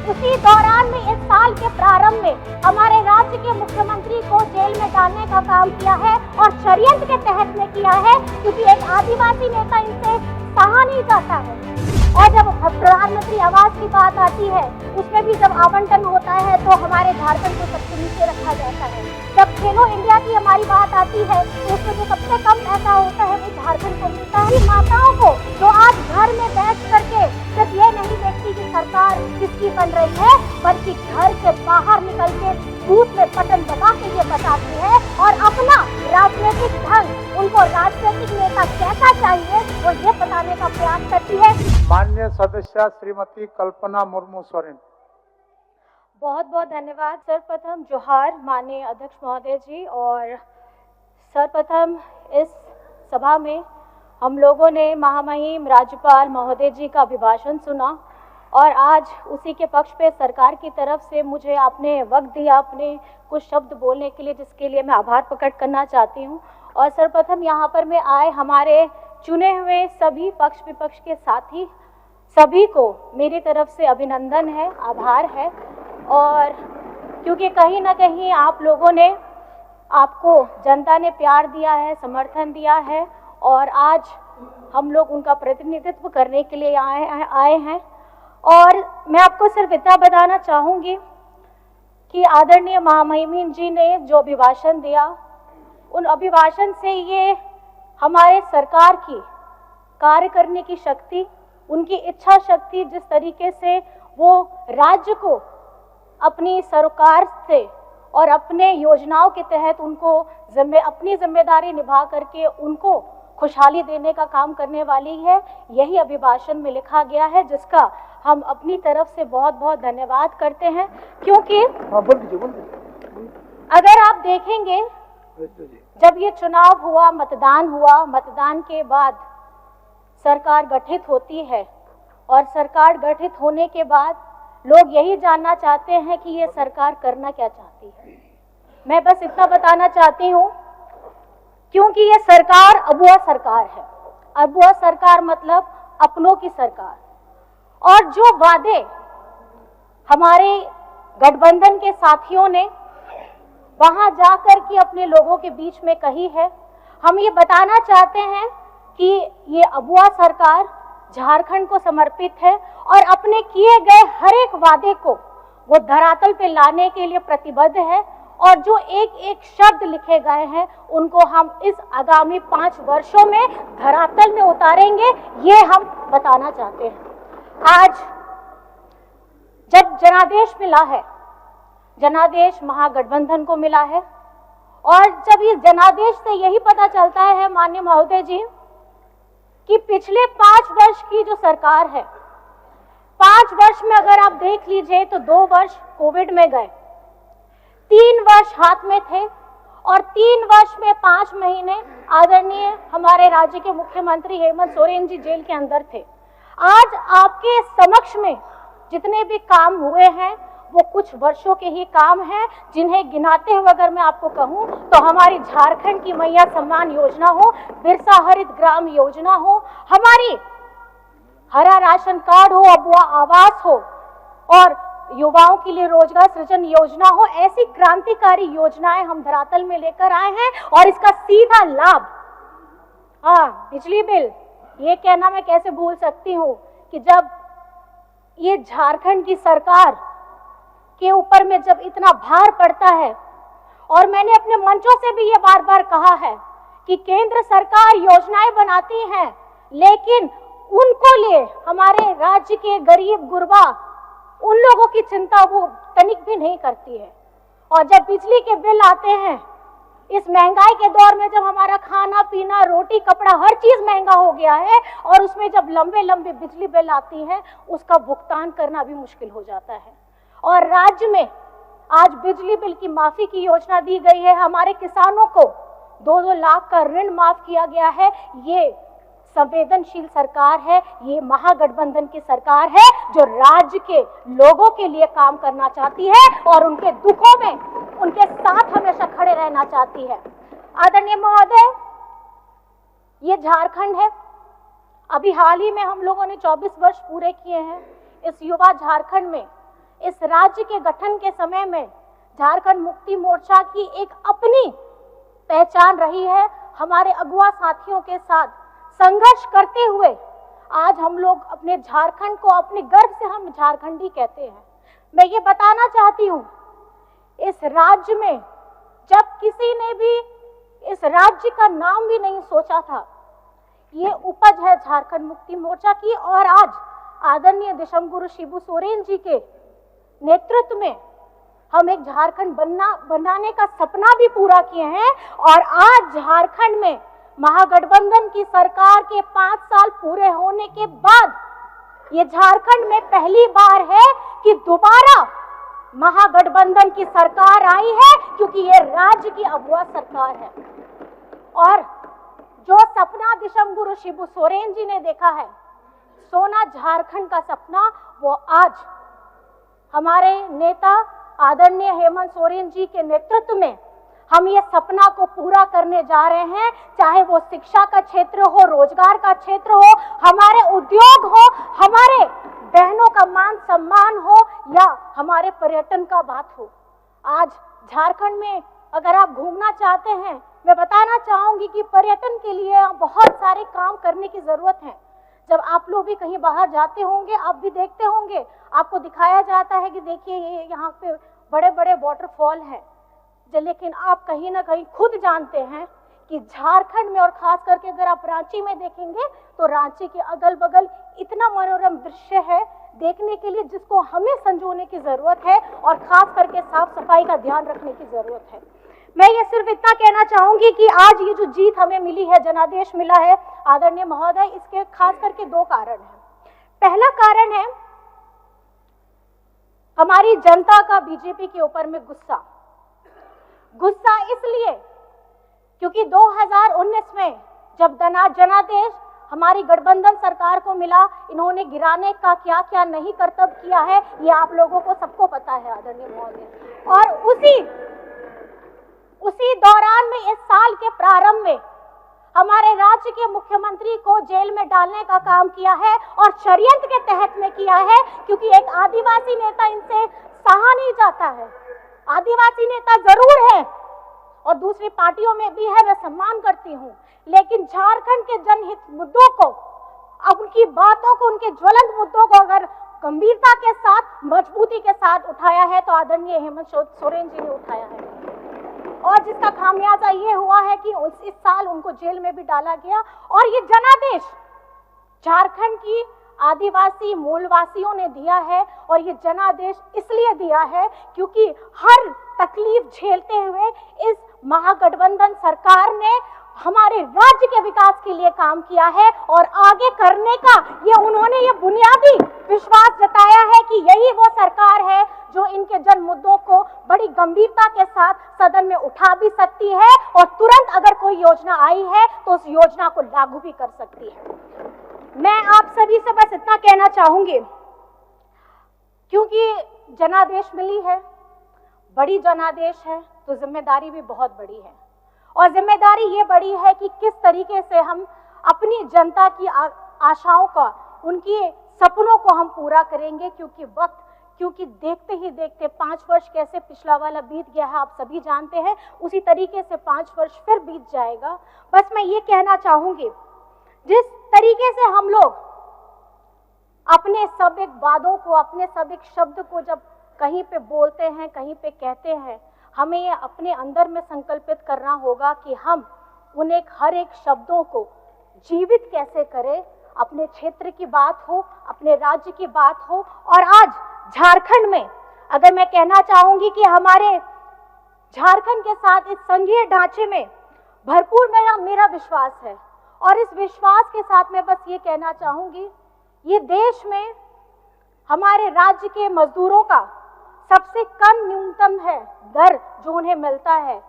उसी दौरान में इस साल के प्रारंभ में हमारे राज्य के मुख्यमंत्री को जेल में डालने का काम किया है और षड्यंत्र के तहत में किया है, क्योंकि एक आदिवासी नेता इनसे सहा नहीं जाता है। और जब प्रधानमंत्री आवास की बात आती है, उसमें भी जब आवंटन होता है तो हमारे झारखंड को सबसे नीचे रखा जाता है। जब खेलो इंडिया की हमारी बात आती है तो उसमें जो सबसे कम पैसा होता है वो झारखंड को मिलता है। माताओं को जो आज घर में बैठ करके सिर्फ ये नहीं देखती कि सरकार किसकी बन रही है, बल्कि घर से बाहर निकल के बूथ में बटन दबा के ये बताती है और अपना राजनीतिक ढंग, उनको राजनीतिक नेता कैसा चाहिए वो ये बताने का प्रयास करती है। माननीय सदस्य श्रीमती कल्पना मुर्मू सोरेन। बहुत बहुत धन्यवाद। सर्वप्रथम जोहार माननीय अध्यक्ष महोदय जी। और सर्वप्रथम इस सभा में हम लोगों ने महामहिम राज्यपाल महोदय जी का अभिभाषण सुना और आज उसी के पक्ष पे सरकार की तरफ से मुझे आपने वक्त दिया अपने कुछ शब्द बोलने के लिए, जिसके लिए मैं आभार प्रकट करना चाहती हूँ। और सर्वप्रथम यहाँ पर मैं आए हमारे चुने हुए सभी पक्ष विपक्ष के साथी सभी को मेरी तरफ से अभिनंदन है, आभार है। और क्योंकि कहीं ना कहीं आप लोगों ने, आपको जनता ने प्यार दिया है, समर्थन दिया है और आज हम लोग उनका प्रतिनिधित्व करने के लिए आए हैं। और मैं आपको सिर्फ इतना बताना चाहूँगी कि आदरणीय महामहिम जी ने जो अभिभाषण दिया, उन अभिभाषण से ये हमारे सरकार की कार्य करने की शक्ति, उनकी इच्छा शक्ति, जिस तरीके से वो राज्य को अपनी सरकार से और अपने योजनाओं के तहत उनको अपनी जिम्मेदारी निभा करके उनको खुशहाली देने का काम करने वाली है, यही अभिभाषण में लिखा गया है, जिसका हम अपनी तरफ से बहुत बहुत धन्यवाद करते हैं। क्योंकि अगर आप देखेंगे जब ये चुनाव हुआ, मतदान हुआ, मतदान के बाद सरकार गठित होती है और सरकार गठित होने के बाद लोग यही जानना चाहते हैं कि ये सरकार करना क्या चाहती है। मैं बस इतना बताना चाहती हूँ, क्योंकि ये सरकार अबुआ सरकार है। अबुआ सरकार मतलब अपनों की सरकार। और जो वादे हमारे गठबंधन के साथियों ने वहां जाकर के अपने लोगों के बीच में कही है, हम ये बताना चाहते हैं कि ये अबुआ सरकार झारखंड को समर्पित है और अपने किए गए हर एक वादे को वो धरातल पे लाने के लिए प्रतिबद्ध है। और जो एक एक शब्द लिखे गए हैं उनको हम इस आगामी 5 वर्षों में धरातल में उतारेंगे, ये हम बताना चाहते हैं। आज जब जनादेश मिला है, जनादेश महागठबंधन को मिला है, और जब इस जनादेश से यही पता चलता है माननीय महोदय जी कि पिछले 5 वर्ष की जो सरकार है, 5 वर्ष में अगर आप देख लीजिए तो 2 वर्ष कोविड में गए, 3 वर्ष हाथ में थे और 3 वर्ष में 5 महीने आदरणीय हमारे राज्य के मुख्यमंत्री हेमंत सोरेन जी जेल के अंदर थे। आज आपके समक्ष में जितने भी काम हुए हैं वो कुछ वर्षों के ही काम हैं, जिन्हें गिनाते हुए अगर मैं आपको कहूं तो हमारी झारखंड की मैया सम्मान योजना हो, बिरसा हरित ग्राम योजना हो, हमारी हरा राशन कार्ड हो, अबुआ आवास हो और युवाओं के लिए रोजगार सृजन योजना हो, ऐसी क्रांतिकारी योजनाएं हम धरातल में लेकर आए हैं। और इसका सीधा लाभ, बिजली बिल, ये कहना मैं कैसे भूल सकती हूँ कि जब ये झारखंड की सरकार के ऊपर में जब इतना भार पड़ता है, और मैंने अपने मंचों से भी ये बार बार कहा है कि केंद्र सरकार योजनाएं बनाती है, लेकिन उनको लिए हमारे राज्य के गरीब गुरबा, उन लोगों की चिंता वो तनिक भी नहीं करती है। और जब बिजली के बिल आते हैं, इस महंगाई के दौर में जब हमारा खाना पीना, रोटी कपड़ा हर चीज महंगा हो गया है, और उसमें जब लंबे लंबे बिजली बिल आती है, उसका भुगतान करना भी मुश्किल हो जाता है। और राज्य में आज बिजली बिल की माफी की योजना दी गई है, हमारे किसानों को 2-2 लाख का ऋण माफ किया गया है। ये संवेदनशील सरकार है, ये महागठबंधन की सरकार है जो राज्य के लोगों के लिए काम करना चाहती है और उनके दुखों में उनके साथ हमेशा खड़े रहना चाहती है। आदरणीय महोदय, ये झारखंड है, अभी हाल ही में हम लोगों ने 24 वर्ष पूरे किए हैं। इस युवा झारखंड में इस राज्य के गठन के समय में झारखंड मुक्ति मोर्चा की एक अपनी पहचान रही है। हमारे अगुआ साथियों के साथ संघर्ष करते हुए आज हम लोग अपने झारखंड को अपने गर्व से हम झारखंडी कहते हैं। मैं ये बताना चाहती हूँ, इस राज्य में जब किसी ने भी इस राज्य का नाम भी नहीं सोचा था, ये उपज है झारखंड मुक्ति मोर्चा की। और आज आदरणीय दिशमगुरु शिबू सोरेन जी के नेतृत्व में हम एक झारखंड बनाने का सपना भी पूरा किए हैं। और आज झारखंड में महागठबंधन की सरकार के 5 साल पूरे होने के बाद ये झारखंड में पहली बार है कि दोबारा महागठबंधन की सरकार आई है, क्योंकि ये राज्य की अगुआ सरकार है। और जो सपना दिशमगुरु शिबू सोरेन जी ने देखा है, सोना झारखंड का सपना, वो आज हमारे नेता आदरणीय हेमंत सोरेन जी के नेतृत्व में हम ये सपना को पूरा करने जा रहे हैं। चाहे वो शिक्षा का क्षेत्र हो, रोजगार का क्षेत्र हो, हमारे उद्योग हो, हमारे बहनों का मान सम्मान हो, या हमारे पर्यटन का बात हो। आज झारखंड में अगर आप घूमना चाहते हैं, मैं बताना चाहूंगी कि पर्यटन के लिए बहुत सारे काम करने की जरूरत है। जब आप लोग भी कहीं बाहर जाते होंगे, आप भी देखते होंगे, आपको दिखाया जाता है कि देखिए ये यहाँ पे बड़े बड़े वाटरफॉल हैं। लेकिन आप कहीं ना कहीं खुद जानते हैं कि झारखंड में, और खास करके अगर आप रांची में देखेंगे, तो रांची के अगल बगल इतना मनोरम दृश्य है देखने के लिए, जिसको हमें संजोने की जरूरत है और खास करके साफ सफाई का ध्यान रखने की जरूरत है। मैं ये सिर्फ इतना कहना चाहूंगी कि आज ये जो जीत हमें मिली है, जनादेश मिला है आदरणीय महोदय, इसके खास करके 2 कारण हैं। पहला कारण है हमारी जनता का बीजेपी के ऊपर में गुस्सा इसलिए क्योंकि 2019 में जब जनादेश हमारी गठबंधन सरकार को मिला, इन्होंने गिराने का क्या क्या नहीं कर्तव्य किया है, ये आप लोगों को सबको पता है आदरणीय महोदय। और उसी दौरान में इस साल के प्रारंभ में हमारे राज्य के मुख्यमंत्री को जेल में डालने का काम किया है, और षड्यंत्र के तहत में किया है, क्योंकि एक आदिवासी नेता इनसे सहा नहीं जाता है। आदिवासी नेता जरूर है और दूसरी पार्टियों में भी है, मैं सम्मान करती हूँ, लेकिन झारखंड के जनहित मुद्दों को, अब उनकी बातों को, उनके ज्वलंत मुद्दों को अगर गंभीरता के साथ, मजबूती के साथ उठाया है, तो आदरणीय हेमंत सोरेन जी ने उठाया है। और जिसका खामियाजा ये हुआ है कि इस साल उनको जेल में भी डाला गया। और ये जनादेश झारखंड की आदिवासी मूलवासियों ने दिया है, और ये जनादेश इसलिए दिया है क्योंकि हर तकलीफ झेलते हुए इस महागठबंधन सरकार ने हमारे राज्य के विकास के लिए काम किया है, और आगे करने का उन्होंने ये बुनियादी विश्वास जताया है कि यही वो सरकार है जो इनके जन मुद्दों को बड़ी गंभीरता के साथ सदन में उठा भी सकती है, और तुरंत अगर कोई योजना आई है तो उस योजना को लागू भी कर सकती है। मैं आप सभी से बस इतना कहना चाहूंगी, क्योंकि जनादेश मिली है, बड़ी जनादेश है, तो जिम्मेदारी भी बहुत बड़ी है। और जिम्मेदारी ये बड़ी है कि किस तरीके से हम अपनी जनता की आशाओं का, उनके सपनों को हम पूरा करेंगे, क्योंकि देखते ही देखते 5 वर्ष कैसे पिछला वाला बीत गया है आप सभी जानते हैं, उसी तरीके से 5 वर्ष फिर बीत जाएगा। बस मैं ये कहना चाहूंगी, जिस तरीके से हम लोग अपने सब एक वादों को, अपने सब एक शब्द को जब कहीं पे बोलते हैं, कहीं पे कहते हैं, हमें ये अपने अंदर में संकल्पित करना होगा कि हम उन हर एक शब्दों को जीवित कैसे करें। अपने क्षेत्र की बात हो, अपने राज्य की बात हो। और आज झारखंड में अगर मैं कहना चाहूंगी कि हमारे झारखंड के साथ इस संघीय ढांचे में भरपूर मेरा विश्वास है, और इस विश्वास के साथ मैं बस ये कहना चाहूंगी, ये देश में हमारे राज्य के मजदूरों का सबसे कम न्यूनतम है दर जो उन्हें मिलता है,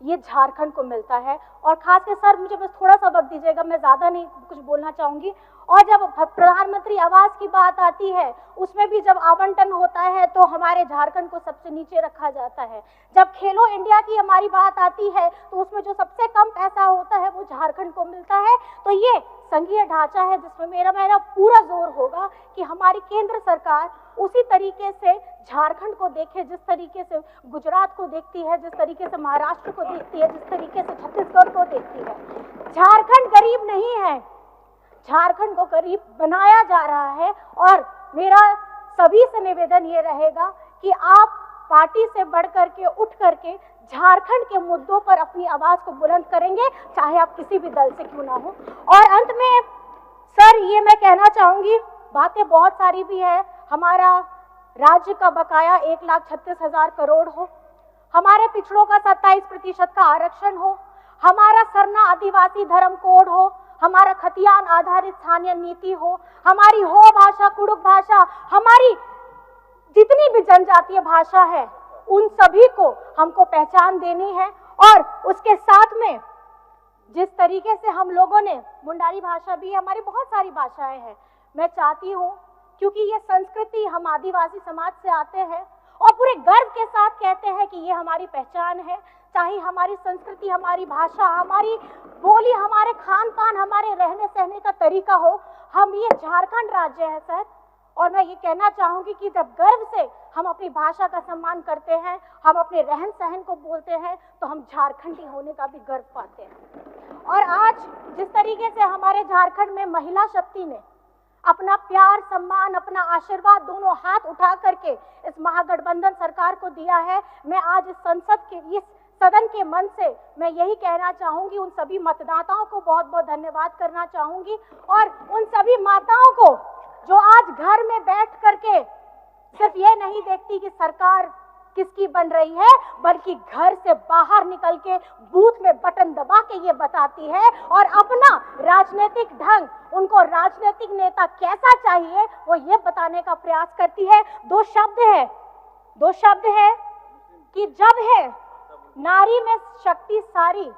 ये झारखंड को मिलता है। और खासकर सर मुझे बस थोड़ा सा वक्त दीजिएगा, मैं ज्यादा नहीं कुछ बोलना चाहूंगी। और जब प्रधानमंत्री आवास की बात आती है, उसमें भी जब आवंटन होता है तो हमारे झारखंड को सबसे नीचे रखा जाता है। जब खेलो इंडिया की हमारी बात आती है तो उसमें जो सबसे कम पैसा होता है वो झारखंड को मिलता है। तो ये संघीय ढांचा है जिसमें मेरा पूरा जोर होगा कि हमारी केंद्र सरकार उसी तरीके से झारखंड को देखे, जिस तरीके से गुजरात को देखती है, जिस तरीके से महाराष्ट्र को देखती है, जिस तरीके से छत्तीसगढ़ को देखती है। झारखंड गरीब नहीं है, झारखंड को गरीब बनाया जा रहा है। और मेरा सभी से निवेदन ये रहेगा कि आप पार्टी से बढ़ करके उठ करके झारखंड के मुद्दों पर अपनी आवाज को बुलंद करेंगे, चाहे आप किसी भी दल से क्यों ना हो। और अंत में सर ये मैं कहना चाहूंगी, बातें बहुत सारी भी है, हमारा राज्य का बकाया 1,36,000 करोड़ हो, हमारे पिछड़ों का 27% का आरक्षण हो, हमारा सरना आदिवासी धर्म कोड हो, हमारा खतियान आधारित स्थानीय नीति हो, हमारी हो भाषा कुड़ुक भाषा, हमारी जितनी भी जनजातीय भाषा है उन सभी को हमको पहचान देनी है। और उसके साथ में जिस तरीके से हम लोगों ने मुंडारी भाषा भी, हमारी बहुत सारी भाषाएं हैं, मैं चाहती हूँ क्योंकि ये संस्कृति हम आदिवासी समाज से आते हैं और पूरे गर्व के साथ कहते हैं कि ये हमारी पहचान है, चाहे हमारी संस्कृति, हमारी भाषा, हमारी बोली, हमारे खान पान, हमारे रहने सहने का तरीका हो, हम ये झारखंड राज्य है सर। और मैं ये कहना चाहूंगी कि जब गर्व से हम अपनी भाषा का सम्मान करते हैं, हम अपने रहन सहन को बोलते हैं, तो हम झारखंडी होने का भी गर्व पाते हैं। और आज जिस तरीके से हमारे झारखंड में महिला शक्ति ने अपना प्यार, सम्मान, अपना आशीर्वाद दोनों हाथ उठा करके इस महागठबंधन सरकार को दिया है, मैं आज इस सदन के मन से मैं यही कहना चाहूंगी, उन सभी मतदाताओं को बहुत बहुत धन्यवाद करना चाहूंगी। और उन सभी माताओं को जो आज घर में बैठ करके सिर्फ ये नहीं देखती कि सरकार किसकी बन रही है, बल्कि घर से बाहर निकल के बूथ में बटन दबा के ये बताती है और अपना राजनीतिक ढंग, उनको राजनीतिक नेता कैसा चाहिए, वो ये बताने का प्रयास करती है। दो शब्द है कि जब है नारी में शक्ति सारी,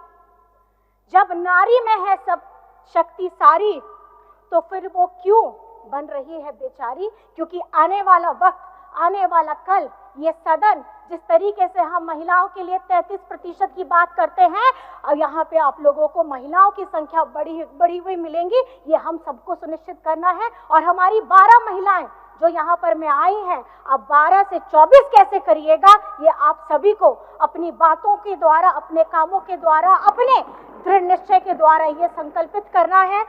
जब नारी में है सब शक्ति सारी, तो फिर वो क्यों बन रही है बेचारी। क्योंकि आने वाला वक्त, आने वाला कल, ये सदन जिस तरीके से हम महिलाओं के लिए 33% की बात करते हैं, और यहाँ पे आप लोगों को महिलाओं की संख्या बढ़ी हुई मिलेंगी, ये हम सबको सुनिश्चित करना है। और हमारी 12 महिलाएं जो यहाँ पर में आई हैं, अब 12 से 24 कैसे करिएगा, ये आप सभी को अपनी बातों के द्वारा, अपने कामों के द्वारा, अपने दृढ़ निश्चय के द्वारा ये संकल्पित करना है।